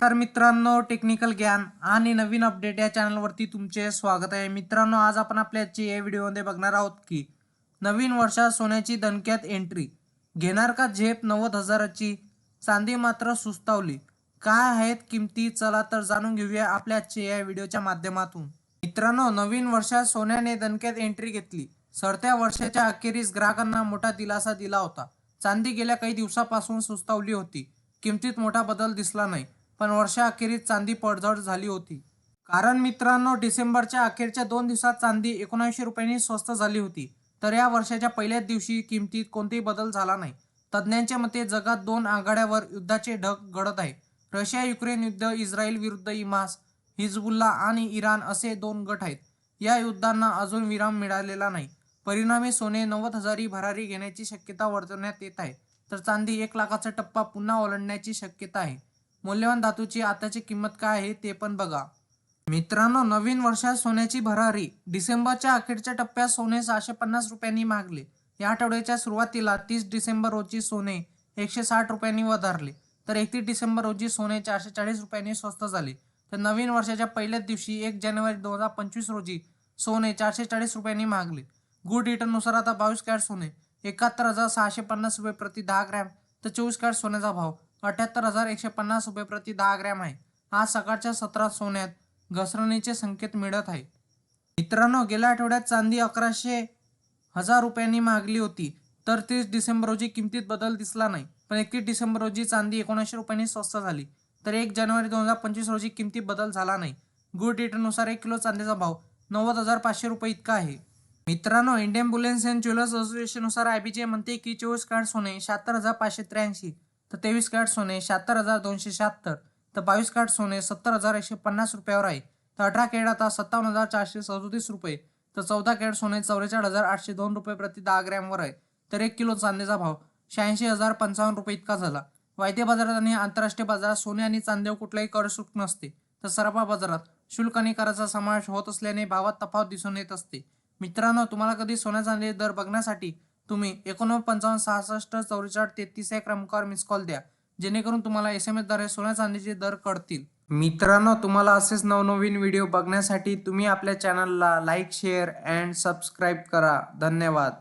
नमस्कार मित्रांनो, टेक्निकल ज्ञान आणि नवीन अपडेट या चॅनलवरती तुमचे स्वागत आहे. मित्रांनो, आज आपण आपल्या या व्हिडिओमध्ये बघणार आहोत की नवीन वर्षात सोन्याची दणक्यात एंट्री. घेणार का झेप 90,000ची? चांदी मात्र सुस्तावली. काय आहेत किमती? चला तर जाणून घेऊया आपल्या या व्हिडिओच्या माध्यमातून. मित्रांनो, नवीन वर्षात सोन्याने दणक्यात एंट्री घेतली. सरत्या वर्षाच्या अखेरीस ग्राहकांना मोठा दिलासा दिला होता. चांदी गेल्या काही दिवसापासून सुस्तावली होती. किमतीत मोठा बदल दिसला नाही, पण वर्षाअखेरीस चांदी पडझड झाली होती. कारण मित्रांनो, डिसेंबरच्या अखेरच्या 2 दिवसात चांदी 1900 रुपयांनी स्वस्त झाली होती. तर या वर्षाच्या पहिल्याच दिवशी किमतीत कोणताही बदल झाला नाही. तज्ज्ञांच्या मते जगात 2 आघाड्यावर युद्धाचे ढग गडत आहे. रशिया युक्रेन युद्ध, इस्रायल विरुद्ध हमास, हिजबुल्ला आणि इराण असे 2 गट आहेत. या युद्धांना अजून विराम मिळालेला नाही. परिणामी सोने 90,000 भरारी घेण्याची शक्यता वर्तवण्यात येत आहे. तर चांदी 1 लाखाचा टप्पा पुन्हा ओलांडण्याची शक्यता आहे. मौल्यवान धातूची आताची किंमत काय आहे ते पण बघा. मित्रांनो, नवीन वर्षात सोन्याची भरारी. डिसेंबरच्या अखेरच्या टप्प्यात सोने 650 रुपयांनी महागले. या आठवड्याच्या सुरुवातीला 30 डिसेंबर रोजी सोने 160 रुपयांनी वधारले, तर 31 डिसेंबर रोजी सोने 440 रुपयांनी स्वस्त झाले. तर नवीन वर्षाच्या पहिल्याच दिवशी 1 जानेवारी 2025 रोजी सोने 440 रुपयांनी महागले. गुड रिटर्ननुसार आता 22 कॅरेट सोने 71,650 रुपये प्रति 10 ग्रॅम, तर 24 कॅरेट सोन्याचा भाव 78,150 रुपये प्रति 10 ग्रॅम आहे. आज सकाळच्या सत्रात सोन्यात घसरणीचे संकेत मिळत आहे. मित्रांनो, गेल्या आठवड्यात चांदी 1100 रुपयांनी महागली होती. तर 30 डिसेंबर रोजी किमतीत बदल दिसला नाही, पण 31 डिसेंबर रोजी चांदी 1900 रुपयांनी स्वस्त झाली. तर 1 जानेवारी 2025 रोजी किमतीत बदल झाला नाही. गुड रिटर्ननुसार 1 किलो चांदीचा भाव 90,500 रुपये इतका आहे. मित्रांनो, इंडियन बुलियन अँड ज्वेलर्स असोसिएशननुसार IBJ म्हणते की 24 कॅरेट सोने 76,583, तर 23 कॅरेट सोने 76,276, तर 22 कॅरेट सोने 70,150 रुपयावर आहे. तर 18 कॅरेट आता 57,437 रुपये, तर 14 कॅरेट सोने 44,802 रुपये प्रति 10 ग्रॅमवर आहे. तर 1 किलो चांदीचा भाव 86,055 रुपये इतका झाला. वायदे बाजारात आणि आंतरराष्ट्रीय बाजारात सोने आणि चांदीवर कुठलाही कर शुल्क नसते. तर सराफा बाजारात शुल्क आणि कराचा समावेश होत असल्याने भावात तफावत दिसून येत असते. मित्रांनो, तुम्हाला कधी सोन्या चांदी दर बघण्यासाठी तुम्ही 89 66 44 33 या क्रमांकावर मिस कॉल द्या, जेणेकरून तुम्हाला SMS द्वारे सोन्या चांदीचे दर कळतील. मित्रांनो, तुम्हाला असेच नवनवीन व्हिडिओ बघण्यासाठी तुम्ही आपल्या चॅनलला लाईक, शेअर अँड सबस्क्राईब करा. धन्यवाद.